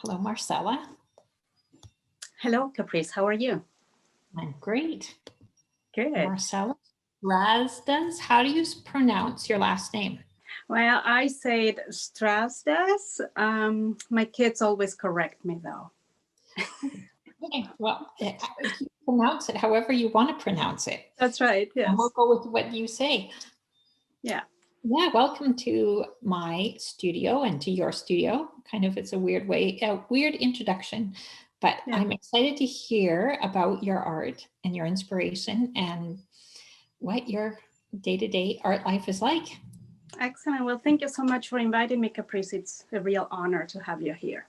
Hello, Marcela. Hello, Caprice. How are you? I'm great. Good. Marcela Strasdas. How do you pronounce your last name? Well, I said Strasdas. My kids always correct me, though. Okay, well, you pronounce it however you want to pronounce it. That's right. And we'll Yes. go with what you say. Yeah. Yeah, welcome to my studio and to your studio. Kind of, it's a weird introduction, but Yeah. I'm excited to hear about your art and your inspiration and what your day-to-day art life is like. Excellent. Well, thank you so much for inviting me, Caprice. It's a real honor to have you here.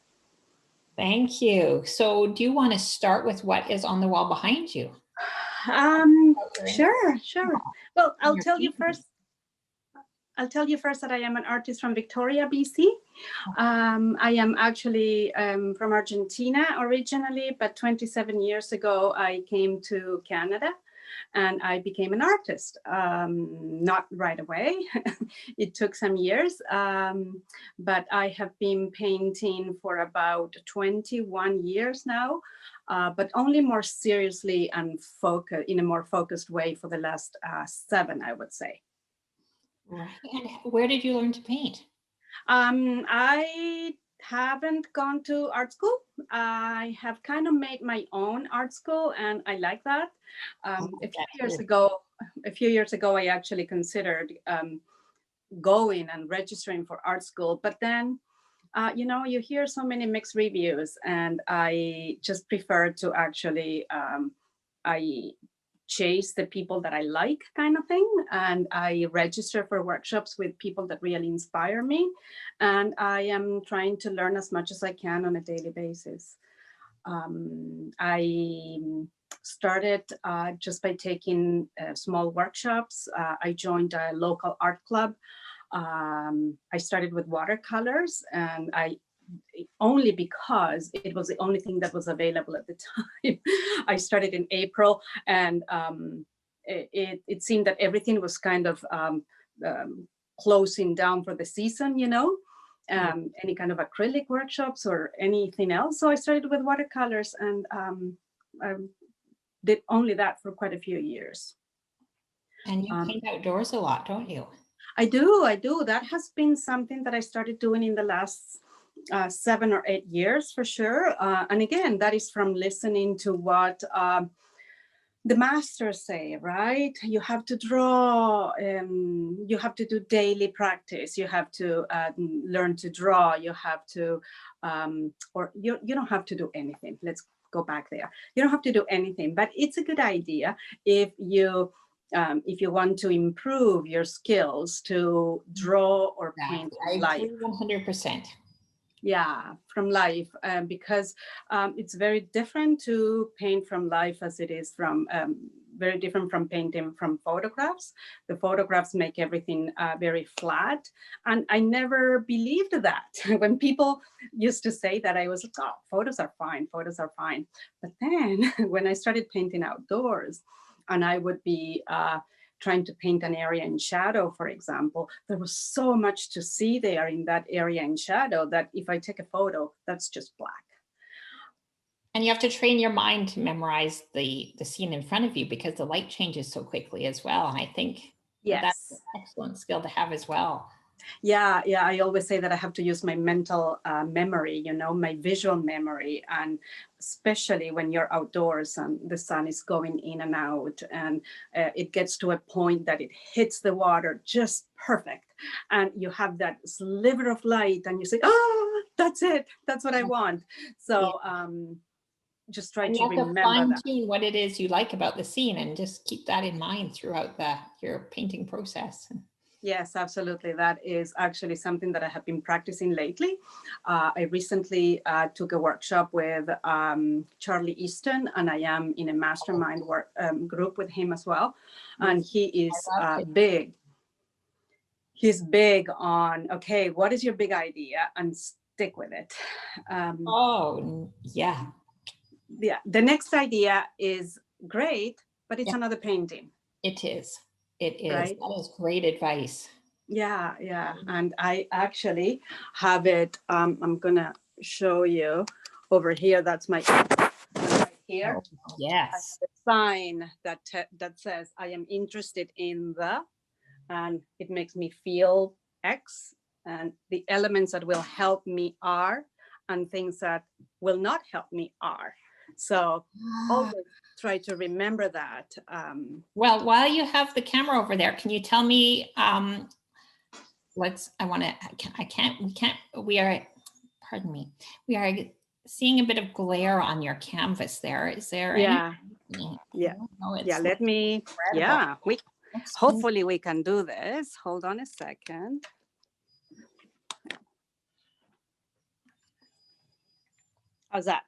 Thank you. So do you want to start with what is on the wall behind you? Sure. Well, I'll tell you first that I am an artist from Victoria, BC. I am actually from Argentina originally, but 27 years ago, I came to Canada and I became an artist. Not right away. It took some years, but I have been painting for about 21 years now, but only more seriously and in a more focused way for the last 7, I would say. Right. And where did you learn to paint? I haven't gone to art school. I have kind of made my own art school, and I like that. A few years ago, I actually considered going and registering for art school, but then you hear so many mixed reviews, and I just prefer to actually I chase the people that I like, kind of thing, and I register for workshops with people that really inspire me, and I am trying to learn as much as I can on a daily basis. I started just by taking small workshops. I joined a local art club. I started with watercolors, and only because it was the only thing that was available at the time. I started in April, and it seemed that everything was kind of closing down for the season, any kind of acrylic workshops or anything else. So I started with watercolors, and I did only that for quite a few years. And you paint outdoors a lot, don't you? I do. That has been something that I started doing in the last 7 or 8 years for sure. And again, that is from listening to what the masters say, right? You have to draw, you have to do daily practice, you have to learn to draw, you have to, or you don't have to do anything. Let's go back there. You don't have to do anything, but it's a good idea if you want to improve your skills to draw or paint life. 100%. Yeah, from life, because it's very different to paint from life as it is from very different from painting from photographs. The photographs make everything very flat, and I never believed that. When people used to say that, I was like, oh, photos are fine. But then when I started painting outdoors, and I would be trying to paint an area in shadow, for example, there was so much to see there in that area in shadow that if I take a photo, that's just black. And you have to train your mind to memorize the scene in front of you, because the light changes so quickly as well. And I think that's an excellent skill to have as well. Yeah. I always say that I have to use my mental memory, my visual memory, and especially when you're outdoors and the sun is going in and out, and it gets to a point that it hits the water just perfect, and you have that sliver of light, and you say, oh, that's it. That's what I want. So just try to remember that. Fine-tune what it is you like about the scene, and just keep that in mind throughout your painting process. Yes, absolutely. That is actually something that I have been practicing lately. I recently took a workshop with Charlie Easton, and I am in a mastermind group with him as well. And he is big. He's big on, okay, what is your big idea, and stick with it. Yeah. Yeah. The next idea is great, but it's another painting. It is. It is. Right? That is great advice. Yeah. And I actually have it. I'm going to show you over here. That's my right here. Oh, yes. The sign that says I am interested in the, and it makes me feel X, and the elements that will help me are, and things that will not help me are. So always try to remember that. Well, while you have the camera over there, can you tell me, we are, pardon me, we are seeing a bit of glare on your canvas there. Is there yeah any? yeah Oh, yeah let me incredible. hopefully we can do this. Hold on a second. How's that?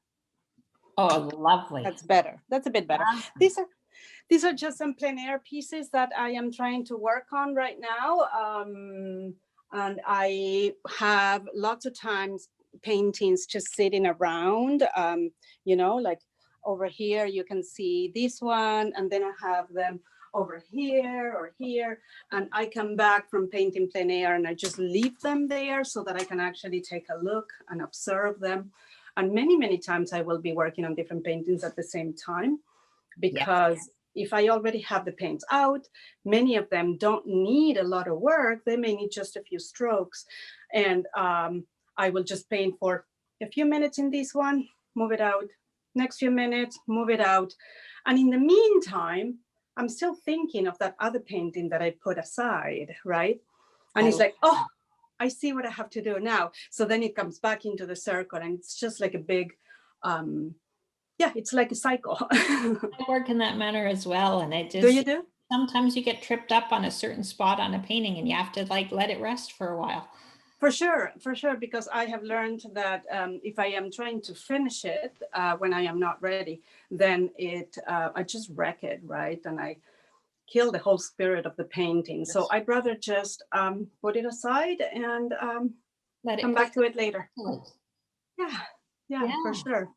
Oh, lovely. That's better. That's a bit better. These are just some plein air pieces that I am trying to work on right now. And I have lots of times paintings just sitting around, you know, like over here, you can see this one, and then I have them over here or here. And I come back from painting plein air and I just leave them there so that I can actually take a look and observe them. And many, many times I will be working on different paintings at the same time, because if I already have the paints out, many of them don't need a lot of work. They may need just a few strokes. And I will just paint for a few minutes in this one, move it out. Next few minutes, move it out. And in the meantime, I'm still thinking of that other painting that I put aside, right? And it's like, oh, I see what I have to do now. So then it comes back into the circle, and it's just like a big, it's like a cycle. I work in that manner as well. And it just, do you do? Sometimes you get tripped up on a certain spot on a painting and you have to like let it rest for a while. For sure, because I have learned that if I am trying to finish it when I am not ready, then I just wreck it, right? And I kill the whole spirit of the painting. So I'd rather just put it aside and come back to it later. Yeah, for sure.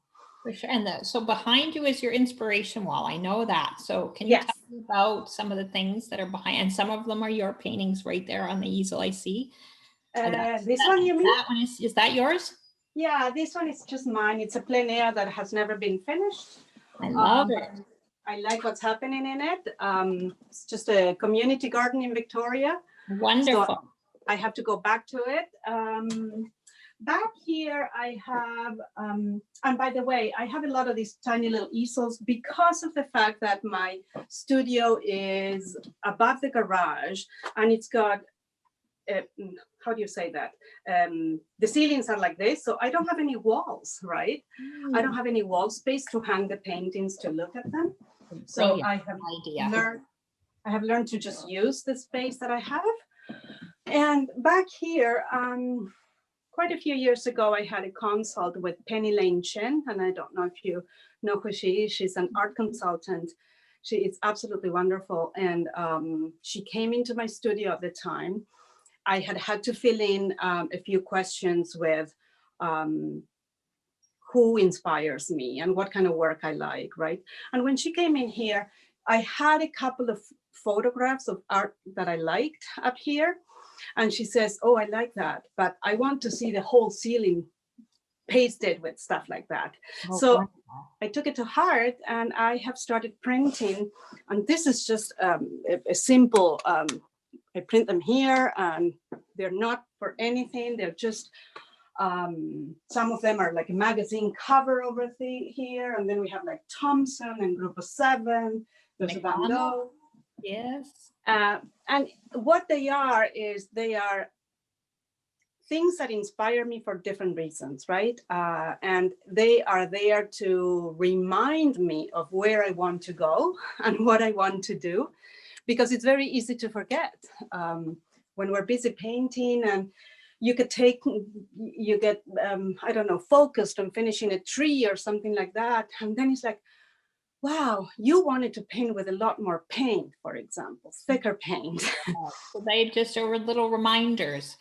For sure. And so behind you is your inspiration wall. I know that. So can you tell me about some of the things that are behind? And some of them are your paintings right there on the easel, I see. This one, you mean? That one is that yours? Yeah, this one is just mine. It's a plein air that has never been finished. I love it. I like what's happening in it. It's just a community garden in Victoria. Wonderful. So I have to go back to it. Back here, I have, and by the way, I have a lot of these tiny little easels because of the fact that my studio is above the garage, and it's got, how do you say that? The ceilings are like this, so I don't have any walls, right? I don't have any wall space to hang the paintings to look at them. So I have learned to just use the space that I have. And back here, quite a few years ago, I had a consult with Penny Lane Chen, and I don't know if you know who she is. She's an art consultant. She is absolutely wonderful. And she came into my studio at the time. I had to fill in a few questions with who inspires me and what kind of work I like, right? And when she came in here, I had a couple of photographs of art that I liked up here. And she says, oh, I like that, but I want to see the whole ceiling pasted with stuff like that. Oh, so wow. I took it to heart, and I have started printing. And this is just a simple, I print them here, and they're not for anything. They're just, some of them are like a magazine cover over here. And then we have like Thompson and Group of Seven. There's a Van Gogh. Yes. And what they are is they are things that inspire me for different reasons, right? And they are there to remind me of where I want to go and what I want to do, because it's very easy to forget when we're busy painting, and you get, I don't know, focused on finishing a tree or something like that. And then it's like, wow, you wanted to paint with a lot more paint, for example, thicker paint. So they just are little reminders.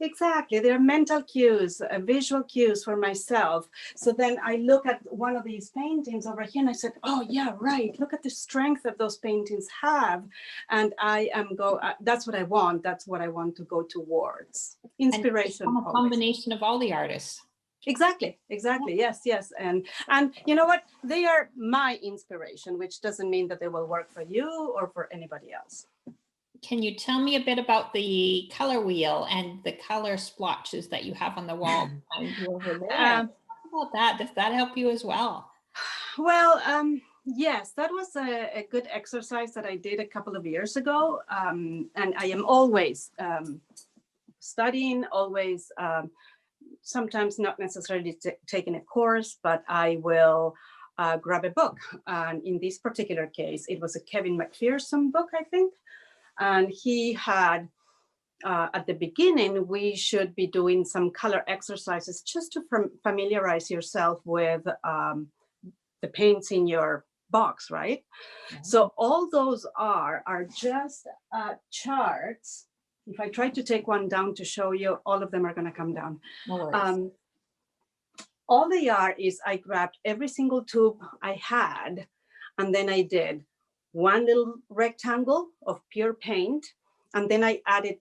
Exactly. They're mental cues, visual cues for myself. So then I look at one of these paintings over here and I said, oh, yeah, right. Look at the strength that those paintings have. And that's what I want. That's what I want to go towards. Inspiration. And a combination of all the artists. Exactly. Yes. And you know what? They are my inspiration, which doesn't mean that they will work for you or for anybody else. Can you tell me a bit about the color wheel and the color splotches that you have on the wall behind you over there? Talk about that. Does that help you as well? Well, yes, that was a good exercise that I did a couple of years ago. And I am always studying, always sometimes not necessarily taking a course, but I will grab a book. And in this particular case, it was a Kevin McPherson book, I think. And he had, at the beginning, we should be doing some color exercises just to familiarize yourself with the paints in your box, right? Mm-hmm. So all those are just charts. If I try to take one down to show you, all of them are going to come down. No worries. All they are is I grabbed every single tube I had, and then I did one little rectangle of pure paint, and then I added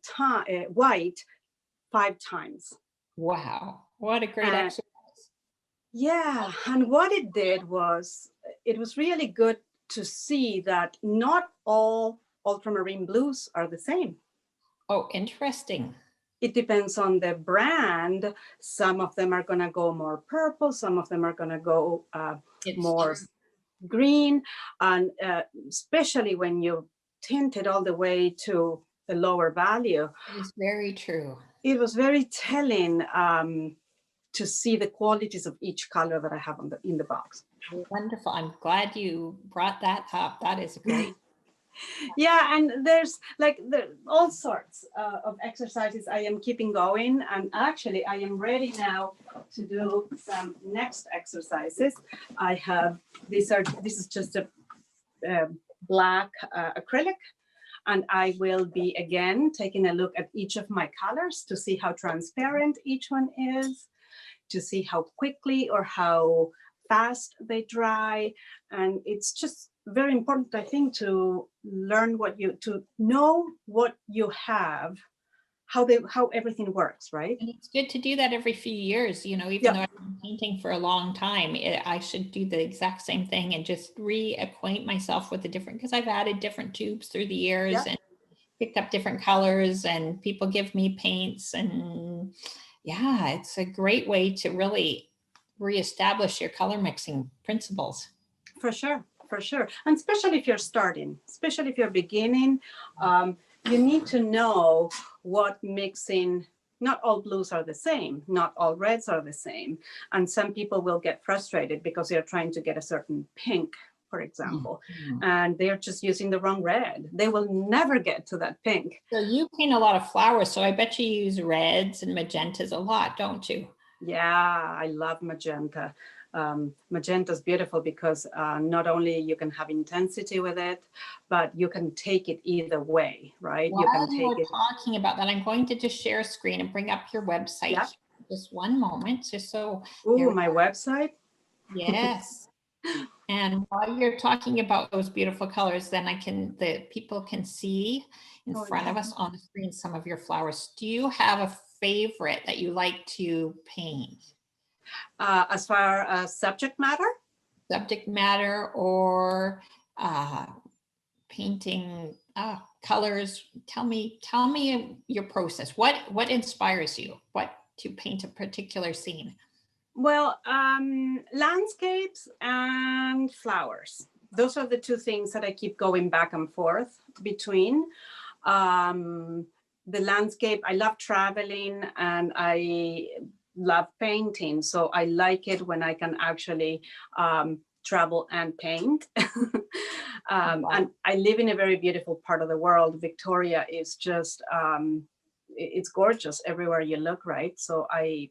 white 5 times. Wow, what a great exercise. Yeah, and what it did was, it was really good to see that not all ultramarine blues are the same. Oh, interesting. It depends on the brand. Some of them are going to go more purple. Some of them are going to go more green. And especially when you tint it all the way to the lower value. It's very true. It was very telling to see the qualities of each color that I have in the box. Wonderful. I'm glad you brought that up. That is great. Yeah, and there's like all sorts of exercises I am keeping going, and actually I am ready now to do some next exercises. I have this is just a black acrylic, and I will be again taking a look at each of my colors to see how transparent each one is, to see how quickly or how fast they dry. And it's just very important, I think, to learn to know what you have, how everything works, right? And it's good to do that every few years, even though I've been painting for a long time, I should do the exact same thing and just reacquaint myself with the different, because I've added different tubes through the years and picked up different colors, and people give me paints, and yeah, it's a great way to really reestablish your color mixing principles. For sure. And especially if you're starting, especially if you're beginning, you need to know what mixing. Not all blues are the same. Not all reds are the same. And some people will get frustrated because they're trying to get a certain pink, for example, and they're just using the wrong red. They will never get to that pink. So you paint a lot of flowers, so I bet you use reds and magentas a lot, don't you? Yeah, I love magenta. Magenta is beautiful because not only you can have intensity with it, but you can take it either way, right? While you can take we're talking about that, I'm going to just share a screen and bring up your website. Yeah. Just one moment, just so. Ooh, my website? Yes. And while you're talking about those beautiful colors, then the people can see in front of us on the screen some of your flowers. Do you have a favorite that you like to paint? As far as subject matter? Subject matter or painting colors. Tell me your process. What inspires you? What to paint a particular scene? Well, landscapes and flowers. Those are the two things that I keep going back and forth between. The landscape, I love traveling and I love painting. So I like it when I can actually travel and paint. And I live in a very beautiful part of the world. Victoria is just, it's gorgeous everywhere you look, right? So I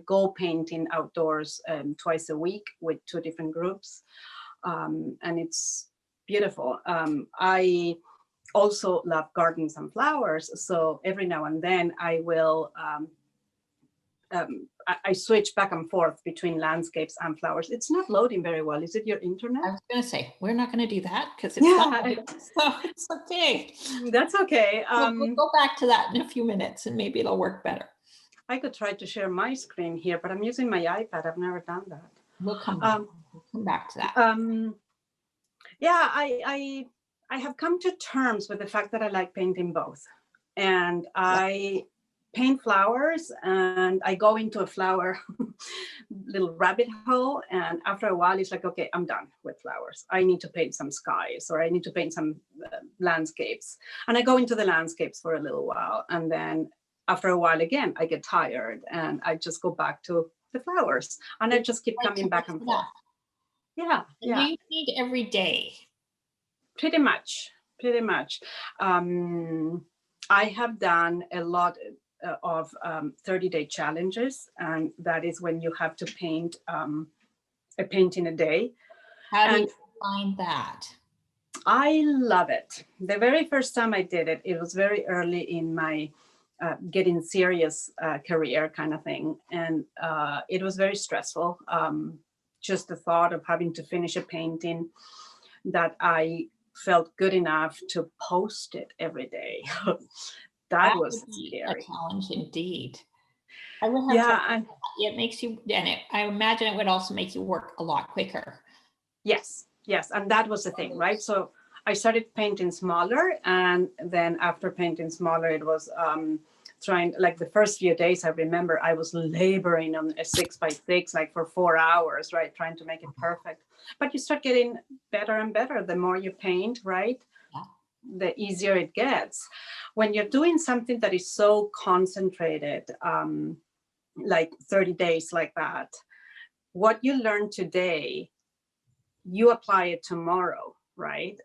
go painting outdoors twice a week with 2 different groups. And it's beautiful. I also love gardens and flowers. So every now and then I will, I switch back and forth between landscapes and flowers. It's not loading very well. Is it your internet? I was going to say, we're not going to do that because it's not. So it's okay. That's okay. We'll go back to that in a few minutes and maybe it'll work better. I could try to share my screen here, but I'm using my iPad. I've never done that. We'll come back. We'll come back to that. Yeah, I have come to terms with the fact that I like painting both. And I paint flowers, and I go into a flower little rabbit hole. And after a while, it's like, okay, I'm done with flowers. I need to paint some skies, or I need to paint some landscapes. And I go into the landscapes for a little while. And then after a while again, I get tired and I just go back to the flowers, and I just keep coming back and forth. Yeah. Do you paint every day? Pretty much. I have done a lot of 30-day challenges, and that is when you have to paint a painting a day. How do you find that? I love it. The very first time I did it, it was very early in my getting serious career kind of thing. And it was very stressful. Just the thought of having to finish a painting that I felt good enough to post it every day. that was scary. A challenge indeed. I would have it makes you, and I imagine it would also make you work a lot quicker. Yes. And that was the thing, right? So I started painting smaller, and then after painting smaller, it was trying, like the first few days, I remember I was laboring on a 6x6 like for 4 hours, right? Trying to make it perfect. But you start getting better and better the more you paint, right? Yeah. The easier it gets. When you're doing something that is so concentrated, like 30 days like that, what you learn today, you apply it tomorrow, right?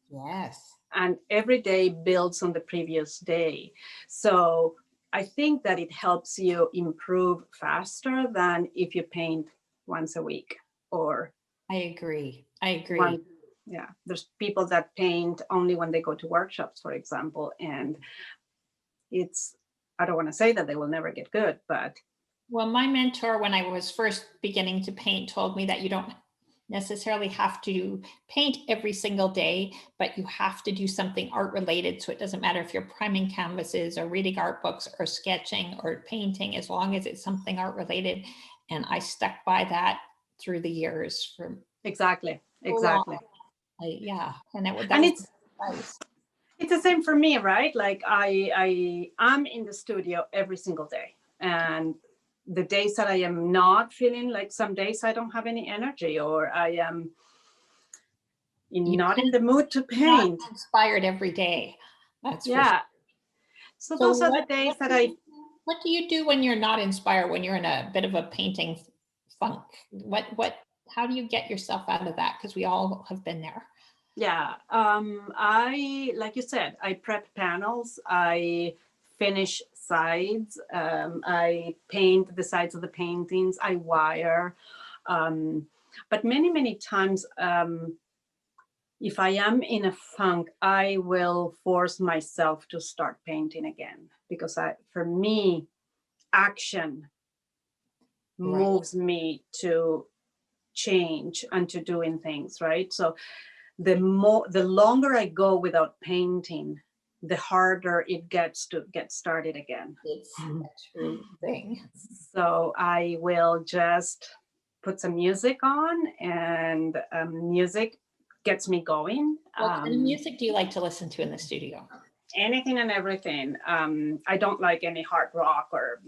Yes. And every day builds on the previous day. So I think that it helps you improve faster than if you paint once a week or. I agree. Yeah, there's people that paint only when they go to workshops, for example, and I don't want to say that they will never get good, but. Well, my mentor, when I was first beginning to paint, told me that you don't necessarily have to paint every single day, but you have to do something art related. So it doesn't matter if you're priming canvases or reading art books or sketching or painting, as long as it's something art related. And I stuck by that through the years. Exactly. Yeah. And it's the same for me, right? Like I'm in the studio every single day, and the days that I am not feeling, like some days I don't have any energy, or I am not in the mood to paint. Not inspired every day. That's yeah. Sure. So those are the days that What do you do when you're not inspired? When you're in a bit of a painting funk? How do you get yourself out of that? Because we all have been there. Yeah. Like you said, I prep panels. I finish sides. I paint the sides of the paintings. I wire. But many times, if I am in a funk, I will force myself to start painting again, because for me, action moves me to change and to doing things, right? So the longer I go without painting, the harder it gets to get started again. It's a true thing. So I will just put some music on, and music gets me going. What kind of music do you like to listen to in the studio? Anything and everything. I don't like any hard rock or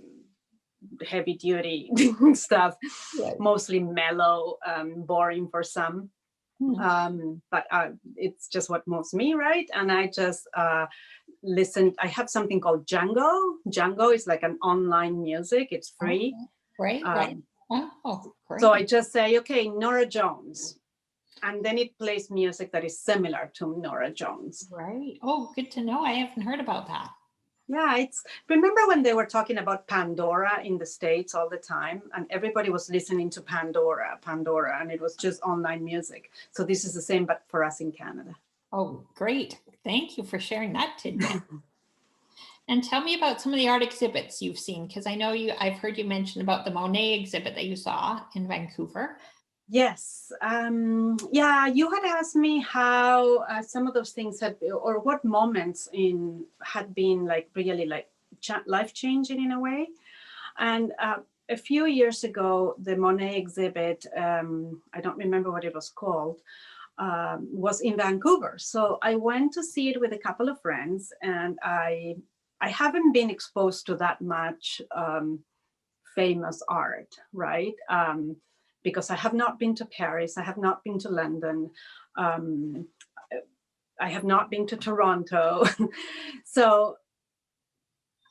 heavy duty stuff. Right. Mostly mellow, boring for some. But it's just what moves me, right? And I just listen. I have something called Django. Django is like an online music. It's free. Okay. Right. Oh, great. So I just say, okay, Nora Jones. And then it plays music that is similar to Nora Jones. Right. Oh, good to know. I haven't heard about that. Yeah, remember when they were talking about Pandora in the States all the time, and everybody was listening to Pandora, and it was just online music. So this is the same, but for us in Canada. Oh, great. Thank you for sharing that tidbit. And tell me about some of the art exhibits you've seen, because I know I've heard you mention about the Monet exhibit that you saw in Vancouver. Yes. Yeah, you had asked me how some of those things or what moments had been like really like life-changing in a way. And a few years ago, the Monet exhibit, I don't remember what it was called, was in Vancouver. So I went to see it with a couple of friends, and I haven't been exposed to that much famous art, right? Because I have not been to Paris, I have not been to London, I have not been to Toronto. So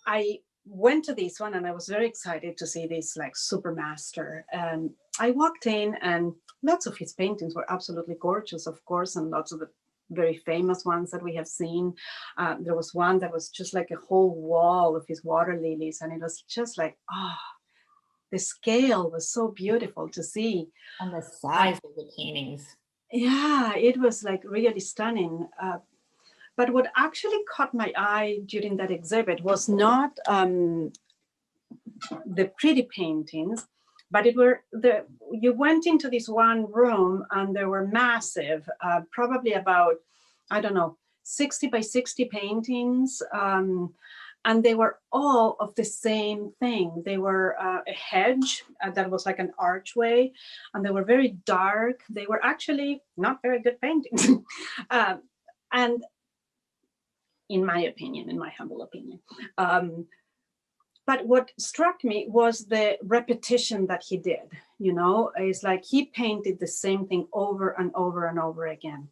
I went to this one and I was very excited to see this like super master. And I walked in and lots of his paintings were absolutely gorgeous, of course, and lots of the very famous ones that we have seen. There was one that was just like a whole wall of his water lilies, and it was just like, the scale was so beautiful to see. And the size of the paintings. Yeah, it was like really stunning. But what actually caught my eye during that exhibit was not the pretty paintings, but you went into this one room and there were massive, probably about, I don't know, 60 by 60 paintings. And they were all of the same thing. They were a hedge that was like an archway, and they were very dark. They were actually not very good paintings. And in my opinion, in my humble opinion. But what struck me was the repetition that he did. You know, it's like he painted the same thing over and over and over again.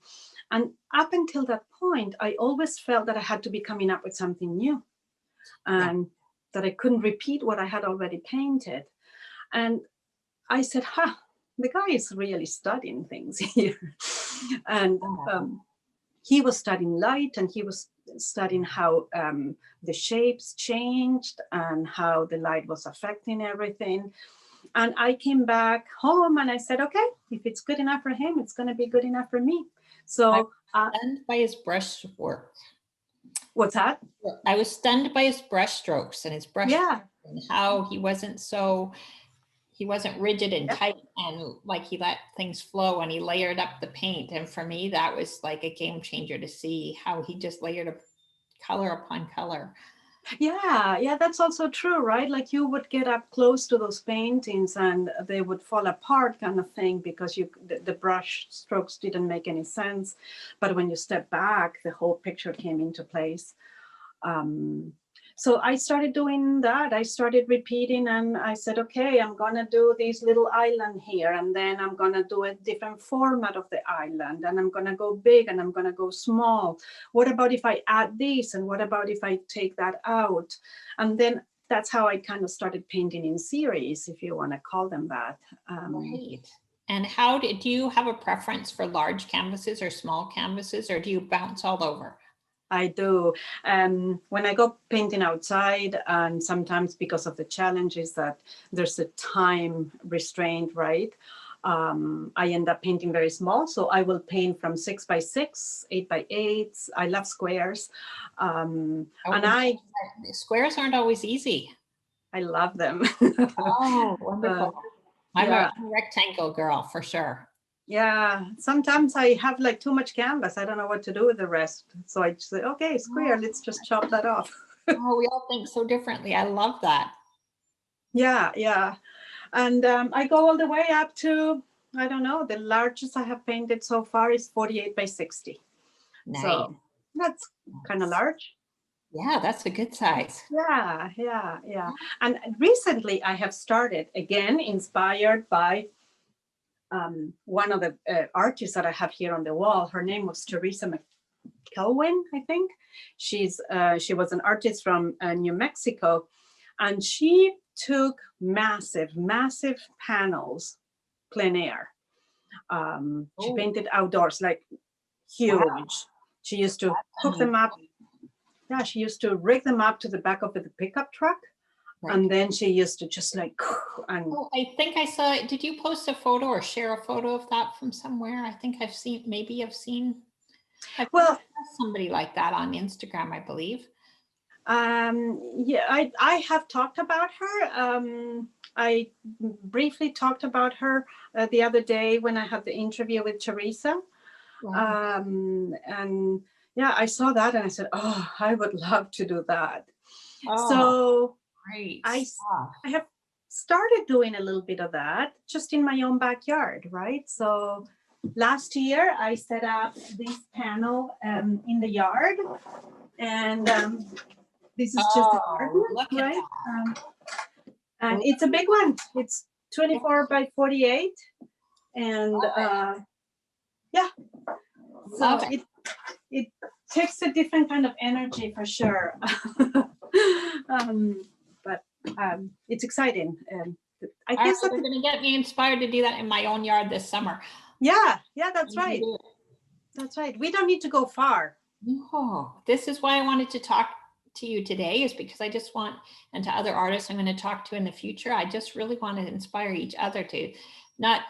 And up until that point, I always felt that I had to be coming up with something new, and that I couldn't repeat what I had already painted. And I said, the guy is really studying things here. And he was studying light, and he was studying how the shapes changed and how the light was affecting everything. And I came back home and I said, okay, if it's good enough for him, it's going to be good enough for me. So I was stunned by his brush work. What's that? I was stunned by his brush strokes and his brush and how he wasn't rigid and tight, and like he let things flow and he layered up the paint. And for me, that was like a game changer to see how he just layered up color upon color. Yeah, that's also true, right? Like you would get up close to those paintings and they would fall apart kind of thing, because the brush strokes didn't make any sense. But when you step back, the whole picture came into place. So I started doing that. I started repeating, and I said, okay, I'm going to do this little island here, and then I'm going to do a different format of the island, and I'm going to go big and I'm going to go small. What about if I add this? And what about if I take that out? And then that's how I kind of started painting in series, if you want to call them that. Right. And do you have a preference for large canvases or small canvases, or do you bounce all over? I do. When I go painting outside, and sometimes because of the challenges that there's a time restraint, right? I end up painting very small. So I will paint from 6 by 6, 8 by 8. I love squares. Squares aren't always easy. I love them. Oh, wonderful. I'm a rectangle girl for sure. Yeah, sometimes I have like too much canvas. I don't know what to do with the rest. So I just say, okay, square, let's just chop that off. Oh, we all think so differently. I love that. Yeah. And I go all the way up to, I don't know, the largest I have painted so far is 48 by 60. Nice. So that's kind of large. Yeah, that's a good size. Yeah. And recently I have started, again, inspired by one of the artists that I have here on the wall. Her name was Teresa McKelwin, I think. She was an artist from New Mexico, and she took massive panels, plein air. She painted outdoors, like huge. Wow. She used to hook them up. Yeah, she used to rig them up to the back of the pickup truck. Right. And then she used to just like, and I think I saw it. Did you post a photo or share a photo of that from somewhere? I think I've seen somebody like that on Instagram, I believe. Yeah, I have talked about her. I briefly talked about her the other day when I had the interview with Teresa. Wow. And yeah, I saw that and I said, oh, I would love to do that. Oh. So Great I stuff. have started doing a little bit of that just in my own backyard, right? So last year I set up this panel in the yard, and this is just a garden, Look at right? that. And it's a big one. It's 24 by 48, and yeah, so it takes a different kind of energy for sure. But it's exciting. I guess You're going to get me inspired to do that in my own yard this summer. yeah, that's right. That's right. We don't need to go far. No, this is why I wanted to talk to you today, is because I just want, and to other artists I'm going to talk to in the future, I just really want to inspire each other to not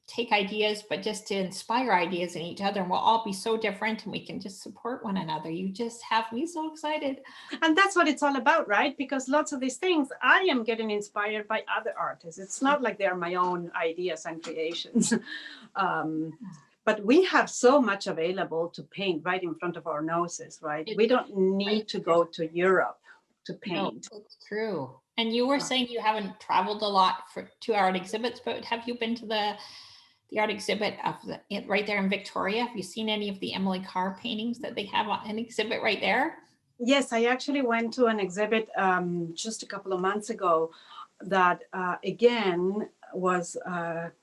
take ideas, but just to inspire ideas in each other, and we'll all be so different and we can just support one another. You just have me so excited. And that's what it's all about, right? Because lots of these things I am getting inspired by other artists. It's not like they're my own ideas and creations. But we have so much available to paint right in front of our noses, right? We don't need to go to Europe to paint. No, it's true. And you were saying you haven't traveled a lot to art exhibits, but have you been to the art exhibit of right there in Victoria? Have you seen any of the Emily Carr paintings that they have on an exhibit right there? Yes, I actually went to an exhibit just a couple of months ago that again was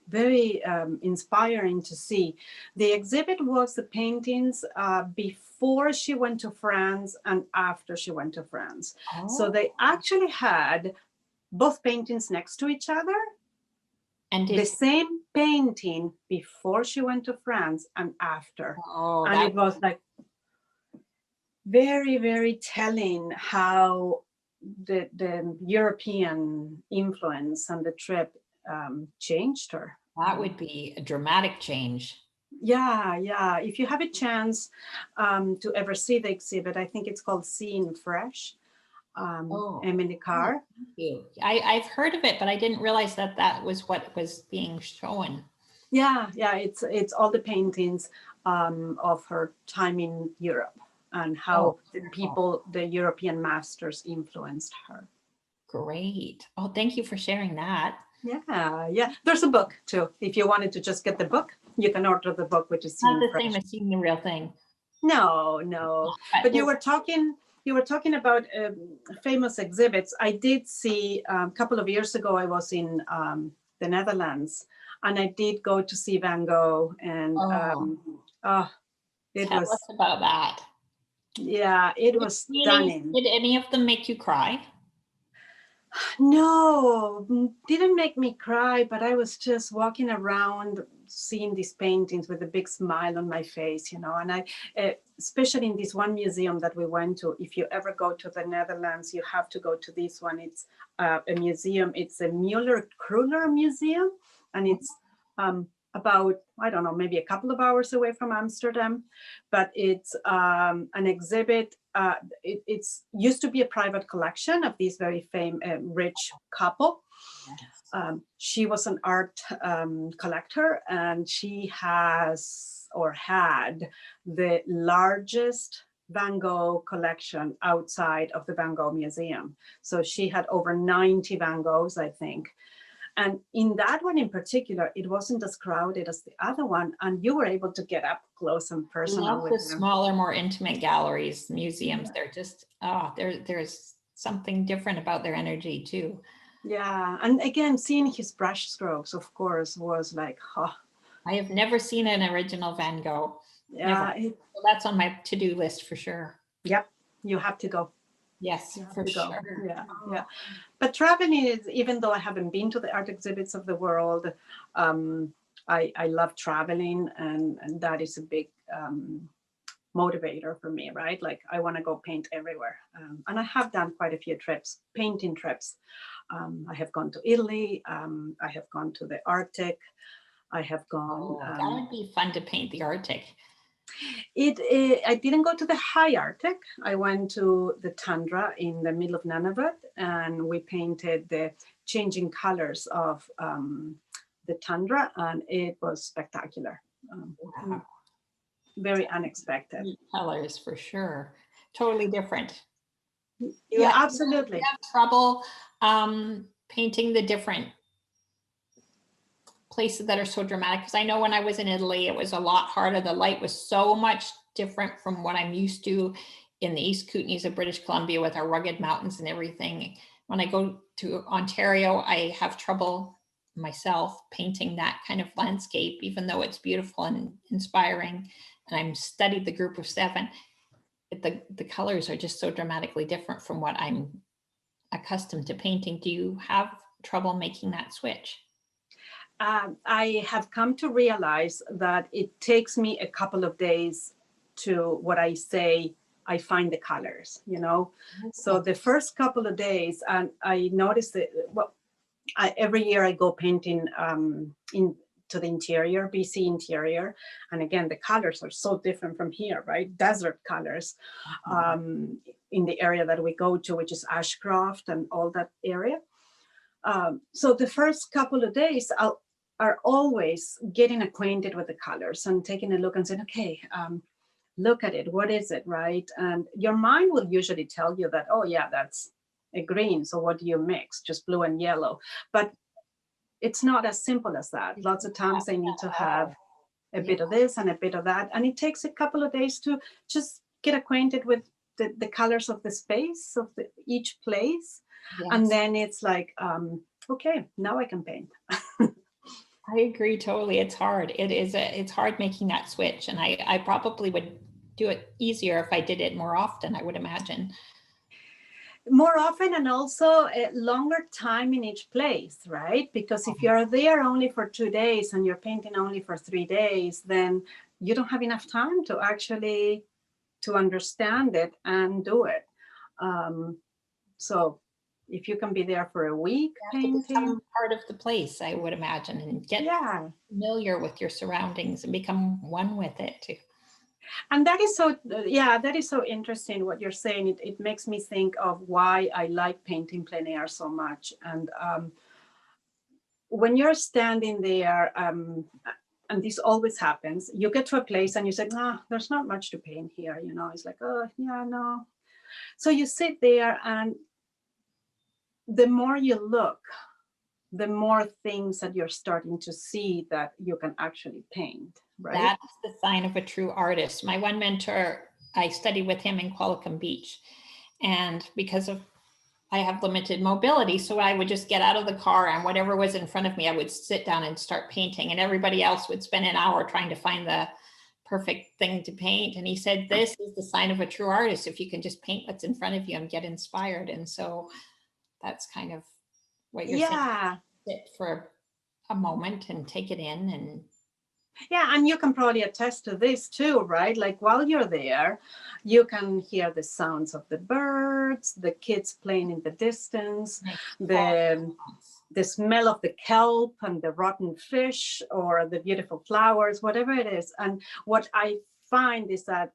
very inspiring to see. The exhibit was the paintings before she went to France and after she went to France. Oh. So they actually had both paintings next to each other. And the same painting before she went to France and after. Oh, and it was like very, very telling how the European influence and the trip changed her. That would be a dramatic change. Yeah. If you have a chance to ever see the exhibit, I think it's called Seeing Fresh. Emily Carr. Thank you. I've heard of it, but I didn't realize that was what was being shown. Yeah, it's all the paintings of her time in Europe and how the European masters influenced her. Great. Oh, thank you for sharing that. Yeah. There's a book too. If you wanted to just get the book, you can order the book, which is not the same as seeing the real thing. No. But you were talking about famous exhibits. I did see a couple of years ago, I was in the Netherlands, and I did go to see Van Gogh, and Tell us about that. Yeah, it was stunning. Did any of them make you cry? No, didn't make me cry, but I was just walking around seeing these paintings with a big smile on my face, and I, especially in this one museum that we went to, if you ever go to the Netherlands, you have to go to this one. It's a museum. It's a Müller-Kruger museum, and it's about, I don't know, maybe a couple of hours away from Amsterdam, but it's an exhibit. It's used to be a private collection of this very famous rich couple. Yes. She was an art collector, and she has or had the largest Van Gogh collection outside of the Van Gogh Museum. So she had over 90 Van Goghs, I think. And in that one in particular, it wasn't as crowded as the other one, and you were able to get up close and personal. I love the smaller, more intimate galleries, museums. Yeah. They're just, there's something different about their energy too. Yeah, and again, seeing his brush strokes, of course, was like, I have never seen an original Van Gogh. Yeah, so that's on my to-do list for sure. Yep, you have to go. Yes, for sure. Yeah. But traveling is, even though I haven't been to the art exhibits of the world, I love traveling, and that is a big motivator for me, right? Like, I want to go paint everywhere. And I have done quite a few trips, painting trips. I have gone to Italy. I have gone to the Arctic. I have gone. That would be fun to paint the Arctic. I didn't go to the high Arctic. I went to the tundra in the middle of Nunavut, and we painted the changing colors of the tundra, and it was spectacular. Wow. Very unexpected. Colors for sure. Totally different. Yeah, absolutely. You have trouble painting the different places that are so dramatic? Because I know when I was in Italy, it was a lot harder. The light was so much different from what I'm used to in the East Kootenays of British Columbia with our rugged mountains and everything. When I go to Ontario, I have trouble myself painting that kind of landscape, even though it's beautiful and inspiring. And I'm studied the group of 7. The colors are just so dramatically different from what I'm accustomed to painting. Do you have trouble making that switch? I have come to realize that it takes me a couple of days to what I say, I find the colors, you know. So the first couple of days, and I noticed that every year I go painting into the interior, BC interior. And again, the colors are so different from here, right? Desert colors in the area that we go to, which is Ashcroft and all that area. So the first couple of days are always getting acquainted with the colors and taking a look and saying, okay, look at it, what is it, right? And your mind will usually tell you that, oh yeah, that's a green, so what do you mix? Just blue and yellow. But it's not as simple as that. Lots of times they need to have a bit of this and a bit of that. And it takes a couple of days to just get acquainted with the colors of the space of each place. Yes. And then it's like, okay, now I can paint. I agree totally. It's hard. It's hard making that switch. And I probably would do it easier if I did it more often, I would imagine. More often, and also a longer time in each place, right? Because if you're there only for 2 days and you're painting only for 3 days, then you don't have enough time to actually to understand it and do it. So if you can be there for a week painting, become part of the place, I would imagine, and get familiar with your surroundings and become one with it too. And that is so, that is so interesting what you're saying. It makes me think of why I like painting plein air so much. And when you're standing there, and this always happens, you get to a place and you say, there's not much to paint here. You know, it's like, oh, yeah, no. So you sit there, and the more you look, the more things that you're starting to see that you can actually paint, right? That's the sign of a true artist. My one mentor, I studied with him in Qualicum Beach. And because of I have limited mobility, so I would just get out of the car, and whatever was in front of me, I would sit down and start painting. And everybody else would spend an hour trying to find the perfect thing to paint. And he said, this is the sign of a true artist, if you can just paint what's in front of you and get inspired. And so that's kind of what you're saying. Sit for a moment and take it in. And and you can probably attest to this too, right? Like while you're there, you can hear the sounds of the birds, the kids playing in the distance, the smell of the kelp and the rotten fish, or the beautiful flowers, whatever it is. And what I find is that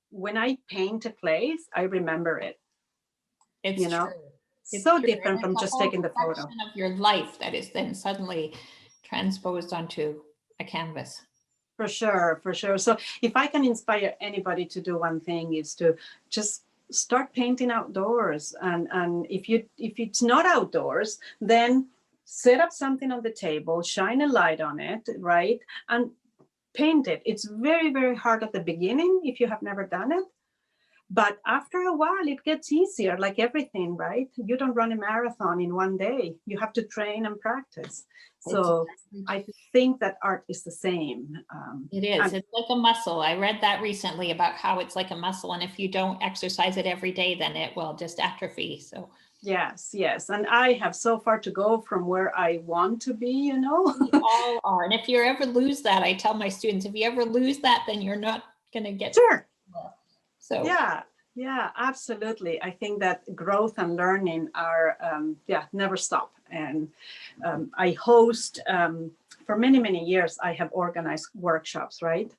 when I paint a place, I remember it. It's true. It's so different from just taking the photo of your life that is then suddenly transposed onto a canvas. For sure, for sure. So if I can inspire anybody to do one thing, is to just start painting outdoors. And if it's not outdoors, then set up something on the table, shine a light on it, right? And paint it. It's very, very hard at the beginning if you have never done it. But after a while, it gets easier, like everything, right? You don't run a marathon in one day. You have to train and practice. So I think that art is the same. It is. It's like a muscle. I read that recently about how it's like a muscle. And if you don't exercise it every day, then it will just atrophy. So yes. And I have so far to go from where I want to be, you know. We all are. And if you ever lose that, I tell my students, if you ever lose that, then you're not going to get sure. So yeah, absolutely. I think that growth and learning are never stop. And I host for many, many years, I have organized workshops, right?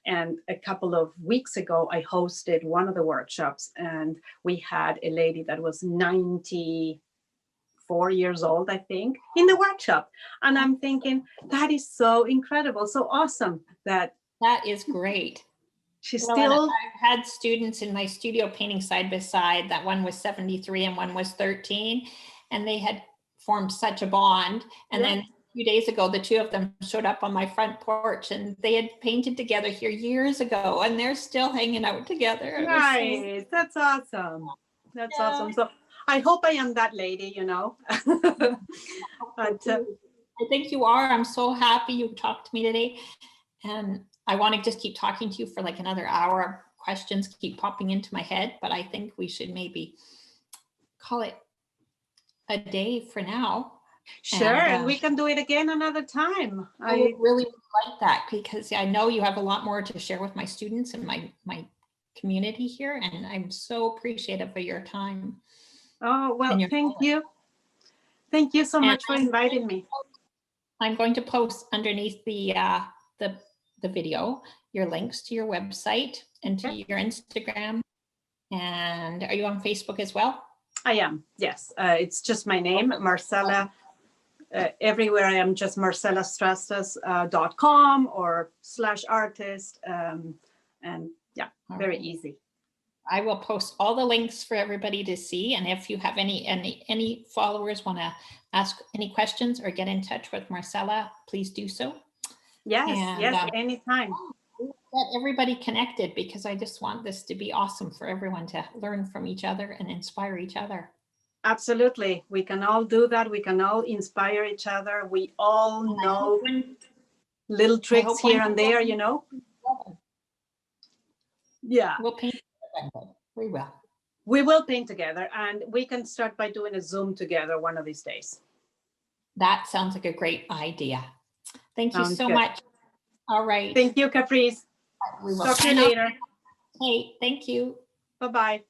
And a couple of weeks ago, I hosted one of the workshops, and we had a lady that was 94 years old, I think, in the workshop. And I'm thinking, that is so incredible, so awesome. That is great. she's Well, and still, I've had students in my studio painting side by side. That one was 73 and one was 13, and they had formed such a bond. And Yeah. then a few days ago, the two of them showed up on my front porch, and they had painted together here years ago, and they're still hanging out together. It was so- nice. That's awesome. That's Yeah. awesome. So I hope I am that lady, you know. But, I think you are. I'm so happy you talked to me today. And I want to just keep talking to you for like another hour. Questions keep popping into my head, but I think we should maybe call it a day for now. sure, and And, we can do it again another time. I would really like that, because I know you have a lot more to share with my students and my community here, and I'm so appreciative of your time. Oh, well, and your thank knowledge. you. Thank you so And much for inviting me. I'm going to post underneath the video your links to your website and to your Instagram. And are you on Facebook as well? I am, yes. It's just my name, Marcela. Everywhere I am just marcelastrasdas.com or /artist. And yeah, very easy. I will post all the links for everybody to see. And if you have any followers want to ask any questions or get in touch with Marcela, please do so. Yes, And, yes, anytime. Get everybody connected, because I just want this to be awesome for everyone to learn from each other and inspire each other. Absolutely. We can all do that. We can all inspire each other. We all know little tricks here and there, you know? Yeah. We'll paint together. We will. We will paint together, and we can start by doing a Zoom together one of these days. That sounds like a great idea. Thank you so much. All right. Thank you, Caprice. We will talk to you later. Hey, thank you. Bye-bye.